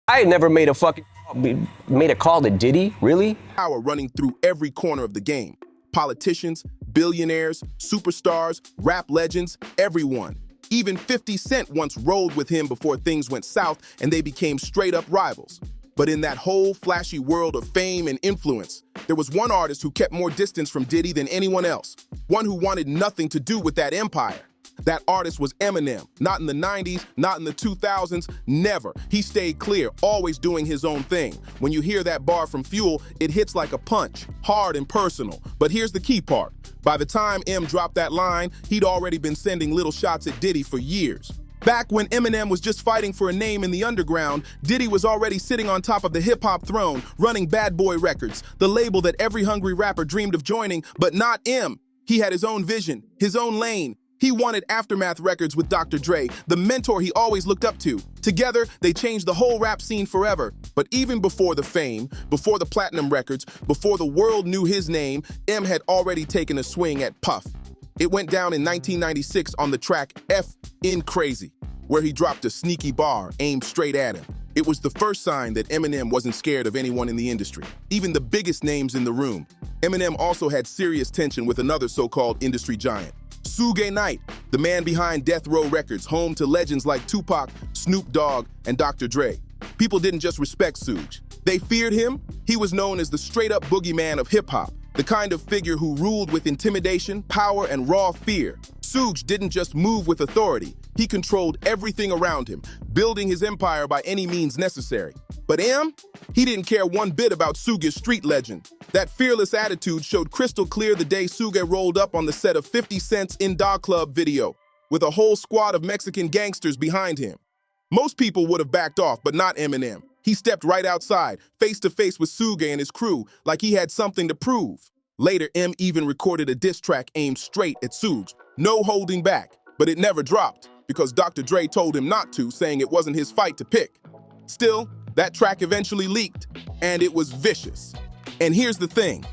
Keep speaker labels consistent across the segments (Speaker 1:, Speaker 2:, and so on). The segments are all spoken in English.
Speaker 1: I had never made a call to Diddy, really?
Speaker 2: Power running through every corner of the game. Politicians, billionaires, superstars, rap legends, everyone. Even 50 Cent once rolled with him before things went south and they became straight-up rivals. But in that whole flashy world of fame and influence, there was one artist who kept more distance from Diddy than anyone else. One who wanted nothing to do with that empire. That artist was Eminem. Not in the 90s, not in the 2000s, never. He stayed clear, always doing his own thing. When you hear that bar from Fuel, it hits like a punch, hard and personal. But here's the key part. By the time M dropped that line, he'd already been sending little shots at Diddy for years. Back when Eminem was just fighting for a name in the underground, Diddy was already sitting on top of the hip-hop throne, running Bad Boy Records, the label that every hungry rapper dreamed of joining, but not M. He had his own vision, his own lane. He wanted Aftermath Records with Dr. Dre, the mentor he always looked up to. Together, they changed the whole rap scene forever. But even before the fame, before the platinum records, before the world knew his name, M had already taken a swing at Puff. It went down in 1996 on the track F in Crazy, where he dropped a sneaky bar aimed straight at him. It was the first sign that Eminem wasn't scared of anyone in the industry, even the biggest names in the room. Eminem also had serious tension with another so-called industry giant, Suge Knight, the man behind Death Row Records, home to legends like Tupac, Snoop Dogg, and Dr. Dre. People didn't just respect Suge. They feared him. He was known as the straight-up boogeyman of hip-hop, the kind of figure who ruled with intimidation, power, and raw fear. Suge didn't just move with authority. He controlled everything around him, building his empire by any means necessary. But M? He didn't care one bit about Suge's street legend. That fearless attitude showed crystal clear the day Suge rolled up on the set of 50 Cent's In Da Club video, with a whole squad of Mexican gangsters behind him. Most people would have backed off, but not Eminem. He stepped right outside, face to face with Suge and his crew, like he had something to prove. Later, M even recorded a diss track aimed straight at Suge, no holding back, but it never dropped, because Dr. Dre told him not to, saying it wasn't his fight to pick. Still, that track eventually leaked, and it was vicious. And here's the thing.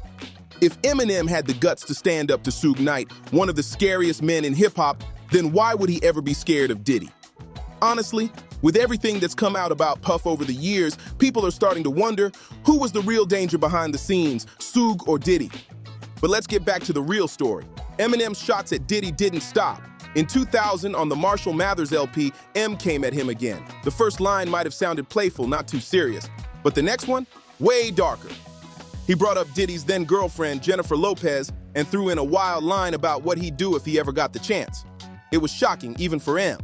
Speaker 2: If Eminem had the guts to stand up to Suge Knight, one of the scariest men in hip-hop, then why would he ever be scared of Diddy? Honestly, with everything that's come out about Puff over the years, people are starting to wonder who was the real danger behind the scenes, Suge or Diddy. But let's get back to the real story. Eminem's shots at Diddy didn't stop. In 2000, on the Marshall Mathers LP, M came at him again. The first line might have sounded playful, not too serious. But the next one, way darker. He brought up Diddy's then-girlfriend, Jennifer Lopez, and threw in a wild line about what he'd do if he ever got the chance. It was shocking, even for M.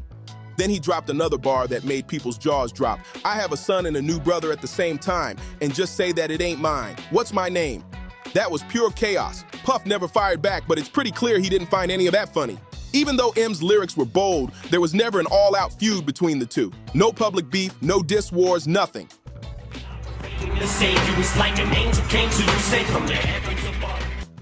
Speaker 2: Then he dropped another bar that made people's jaws drop. I have a son and a new brother at the same time, and just say that it ain't mine. What's my name? That was pure chaos. Puff never fired back, but it's pretty clear he didn't find any of that funny. Even though M's lyrics were bold, there was never an all-out feud between the two. No public beef, no diss wars, nothing.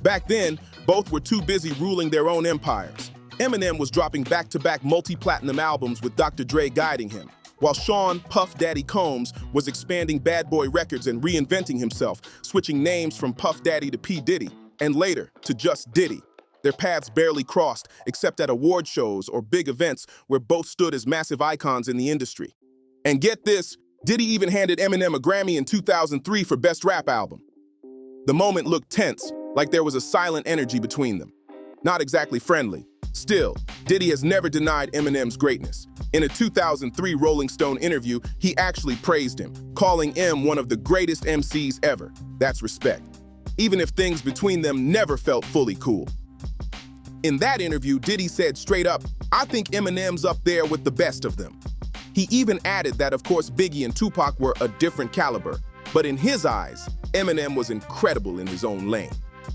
Speaker 2: Back then, both were too busy ruling their own empires. Eminem was dropping back-to-back multi-platinum albums with Dr. Dre guiding him, while Sean Puff Daddy Combs was expanding Bad Boy Records and reinventing himself, switching names from Puff Daddy to P. Diddy, and later to just Diddy. Their paths barely crossed, except at award shows or big events where both stood as massive icons in the industry. And get this, Diddy even handed Eminem a Grammy in 2003 for Best Rap Album. The moment looked tense, like there was a silent energy between them. Not exactly friendly. Still, Diddy has never denied Eminem's greatness. In a 2003 Rolling Stone interview, he actually praised him, calling M one of the greatest MCs ever. That's respect. Even if things between them never felt fully cool. In that interview, Diddy said straight up, "I think Eminem's up there with the best of them." He even added that, of course, Biggie and Tupac were a different caliber, but in his eyes, Eminem was incredible in his own lane.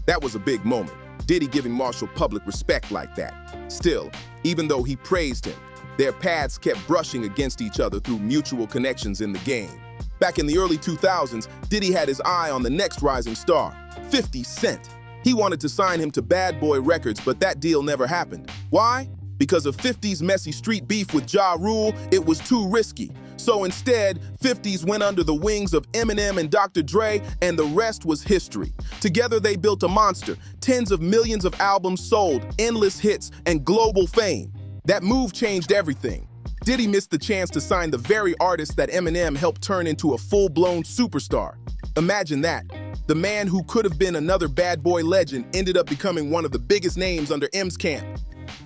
Speaker 2: That was a big moment, Diddy giving Marshall public respect like that. Still, even though he praised him, their paths kept brushing against each other through mutual connections in the game. Back in the early 2000s, Diddy had his eye on the next rising star, 50 Cent. He wanted to sign him to Bad Boy Records, but that deal never happened. Why? Because of 50's messy street beef with Ja Rule, it was too risky. So instead, 50's went under the wings of Eminem and Dr. Dre, and the rest was history. Together they built a monster, tens of millions of albums sold, endless hits, and global fame. That move changed everything. Diddy missed the chance to sign the very artist that Eminem helped turn into a full-blown superstar. Imagine that. The man who could have been another bad boy legend ended up becoming one of the biggest names under M's camp.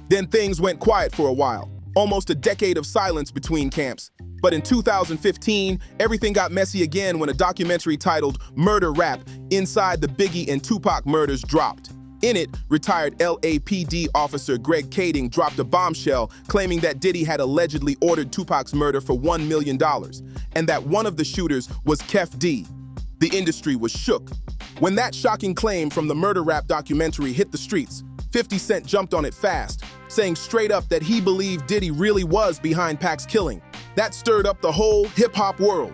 Speaker 2: Then things went quiet for a while, almost a decade of silence between camps. But in 2015, everything got messy again when a documentary titled Murder Rap: Inside the Biggie and Tupac Murders dropped. In it, retired LAPD officer Greg Kading dropped a bombshell claiming that Diddy had allegedly ordered Tupac's murder for $1 million, and that one of the shooters was Kef D. The industry was shook. When that shocking claim from the Murder Rap documentary hit the streets, 50 Cent jumped on it fast, saying straight up that he believed Diddy really was behind Pac's killing. That stirred up the whole hip-hop world.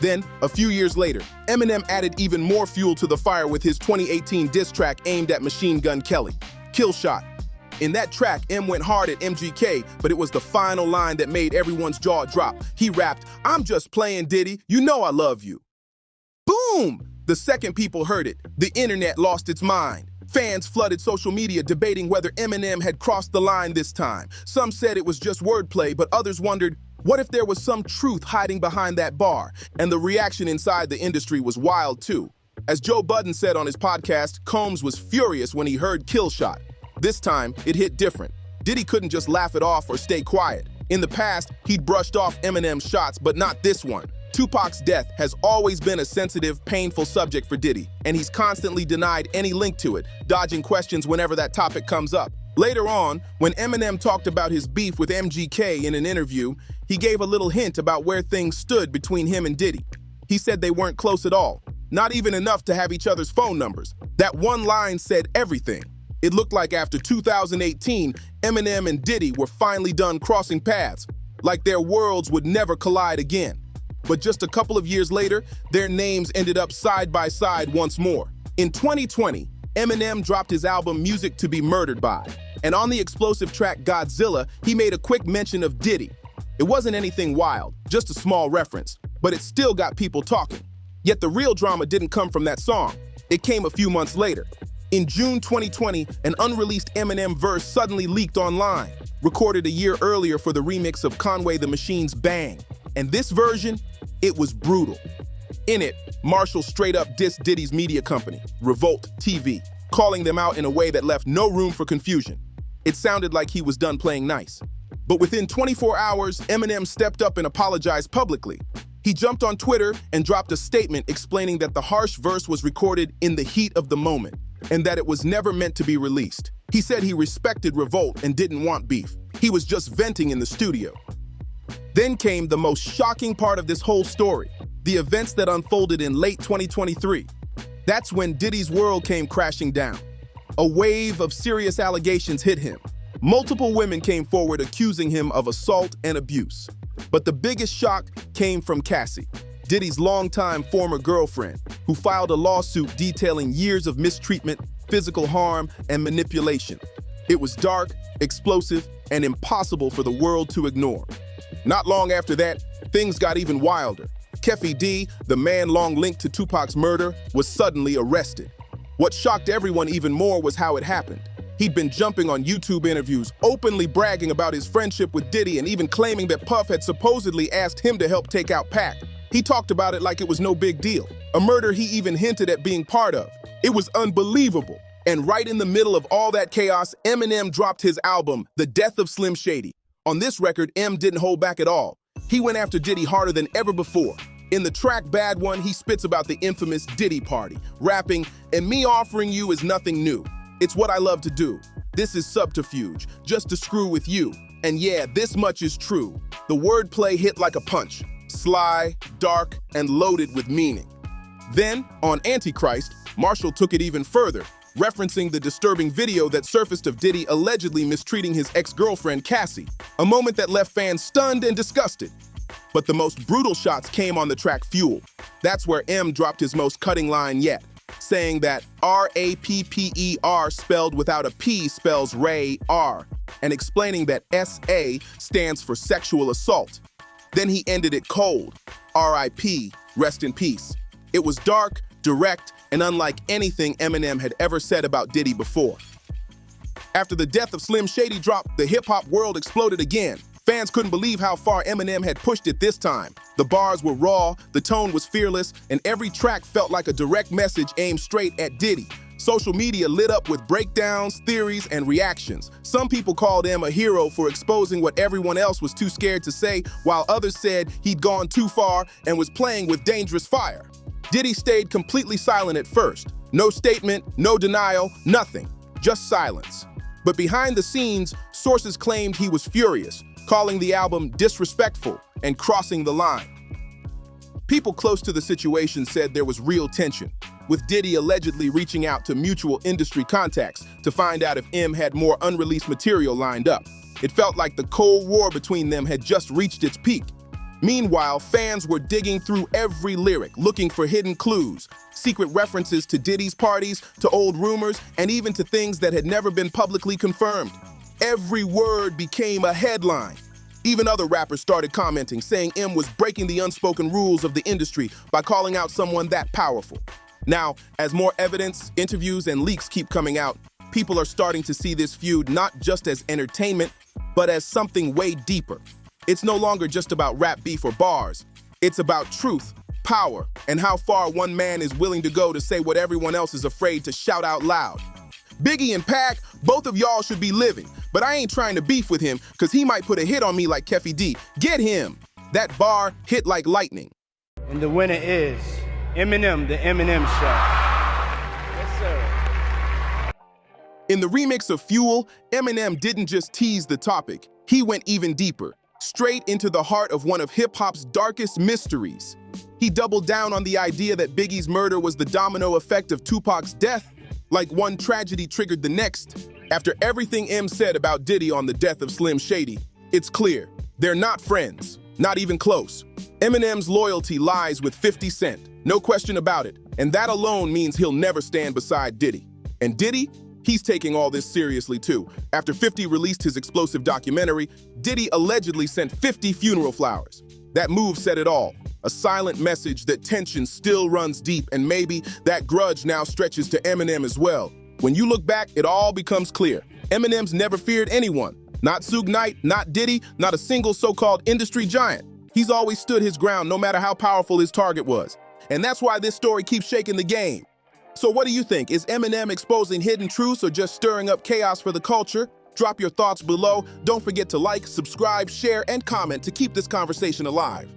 Speaker 2: Then, a few years later, Eminem added even more fuel to the fire with his 2018 diss track aimed at Machine Gun Kelly, Kill Shot. In that track, M went hard at MGK, but it was the final line that made everyone's jaw drop. He rapped, "I'm just playing, Diddy, you know I love you." Boom! The second people heard it, the internet lost its mind. Fans flooded social media debating whether Eminem had crossed the line this time. Some said it was just wordplay, but others wondered, what if there was some truth hiding behind that bar? And the reaction inside the industry was wild too. As Joe Budden said on his podcast, Combs was furious when he heard Kill Shot. This time, it hit different. Diddy couldn't just laugh it off or stay quiet. In the past, he'd brushed off Eminem's shots, but not this one. Tupac's death has always been a sensitive, painful subject for Diddy, and he's constantly denied any link to it, dodging questions whenever that topic comes up. Later on, when Eminem talked about his beef with MGK in an interview, he gave a little hint about where things stood between him and Diddy. He said they weren't close at all, not even enough to have each other's phone numbers. That one line said everything. It looked like after 2018, Eminem and Diddy were finally done crossing paths, like their worlds would never collide again. But just a couple of years later, their names ended up side by side once more. In 2020, Eminem dropped his album Music to Be Murdered By, and on the explosive track Godzilla, he made a quick mention of Diddy. It wasn't anything wild, just a small reference, but it still got people talking. Yet the real drama didn't come from that song. It came a few months later. In June 2020, an unreleased Eminem verse suddenly leaked online, recorded a year earlier for the remix of Conway the Machine's Bang. And this version, it was brutal. In it, Marshall straight up dissed Diddy's media company, Revolt TV, calling them out in a way that left no room for confusion. It sounded like he was done playing nice. But within 24 hours, Eminem stepped up and apologized publicly. He jumped on Twitter and dropped a statement explaining that the harsh verse was recorded in the heat of the moment, and that it was never meant to be released. He said he respected Revolt and didn't want beef. He was just venting in the studio. Then came the most shocking part of this whole story, the events that unfolded in late 2023. That's when Diddy's world came crashing down. A wave of serious allegations hit him. Multiple women came forward accusing him of assault and abuse. But the biggest shock came from Cassie, Diddy's longtime former girlfriend, who filed a lawsuit detailing years of mistreatment, physical harm, and manipulation. It was dark, explosive, and impossible for the world to ignore. Not long after that, things got even wilder. Kef D, the man long linked to Tupac's murder, was suddenly arrested. What shocked everyone even more was how it happened. He'd been jumping on YouTube interviews, openly bragging about his friendship with Diddy and even claiming that Puff had supposedly asked him to help take out Pac. He talked about it like it was no big deal, a murder he even hinted at being part of. It was unbelievable. And right in the middle of all that chaos, Eminem dropped his album, The Death of Slim Shady. On this record, M didn't hold back at all. He went after Diddy harder than ever before. In the track Bad One, he spits about the infamous Diddy party, rapping, "And me offering you is nothing new. It's what I love to do. This is subterfuge, just to screw with you. And yeah, this much is true. The wordplay hit like a punch, sly, dark, and loaded with meaning." Then, on Antichrist, Marshall took it even further, referencing the disturbing video that surfaced of Diddy allegedly mistreating his ex-girlfriend Cassie, a moment that left fans stunned and disgusted. But the most brutal shots came on the track Fuel. That's where M dropped his most cutting line yet, saying that R-A-P-P-E-R spelled without a P spells Ray R, and explaining that S-A stands for sexual assault. Then he ended it cold, R.I.P., rest in peace. It was dark, direct, and unlike anything Eminem had ever said about Diddy before. After the death of Slim Shady dropped, the hip-hop world exploded again. Fans couldn't believe how far Eminem had pushed it this time. The bars were raw, the tone was fearless, and every track felt like a direct message aimed straight at Diddy. Social media lit up with breakdowns, theories, and reactions. Some people called him a hero for exposing what everyone else was too scared to say, while others said he'd gone too far and was playing with dangerous fire. Diddy stayed completely silent at first. No statement, no denial, nothing. Just silence. But behind the scenes, sources claimed he was furious, calling the album disrespectful and crossing the line. People close to the situation said there was real tension, with Diddy allegedly reaching out to mutual industry contacts to find out if M had more unreleased material lined up. It felt like the Cold War between them had just reached its peak. Meanwhile, fans were digging through every lyric, looking for hidden clues, secret references to Diddy's parties, to old rumors, and even to things that had never been publicly confirmed. Every word became a headline. Even other rappers started commenting, saying M was breaking the unspoken rules of the industry by calling out someone that powerful. Now, as more evidence, interviews, and leaks keep coming out, people are starting to see this feud not just as entertainment, but as something way deeper. It's no longer just about rap beef or bars. It's about truth, power, and how far one man is willing to go to say what everyone else is afraid to shout out loud. Biggie and Pac, both of y'all should be living, but I ain't trying to beef with him because he might put a hit on me like Keffy D. Get him! That bar hit like lightning.
Speaker 3: And the winner is Eminem, the Eminem Show. Yes, sir.
Speaker 2: In the remix of Fuel, Eminem didn't just tease the topic, he went even deeper, straight into the heart of one of hip-hop's darkest mysteries. He doubled down on the idea that Biggie's murder was the domino effect of Tupac's death, like one tragedy triggered the next. After everything M said about Diddy on the death of Slim Shady, it's clear, they're not friends, not even close. Eminem's loyalty lies with 50 Cent, no question about it, and that alone means he'll never stand beside Diddy. And Diddy? He's taking all this seriously too. After 50 released his explosive documentary, Diddy allegedly sent 50 funeral flowers. That move said it all. A silent message that tension still runs deep, and maybe that grudge now stretches to Eminem as well. When you look back, it all becomes clear. Eminem's never feared anyone. Not Suge Knight, not Diddy, not a single so-called industry giant. He's always stood his ground no matter how powerful his target was. And that's why this story keeps shaking the game. So what do you think? Is Eminem exposing hidden truths or just stirring up chaos for the culture? Drop your thoughts below. Don't forget to like, subscribe, share, and comment to keep this conversation alive.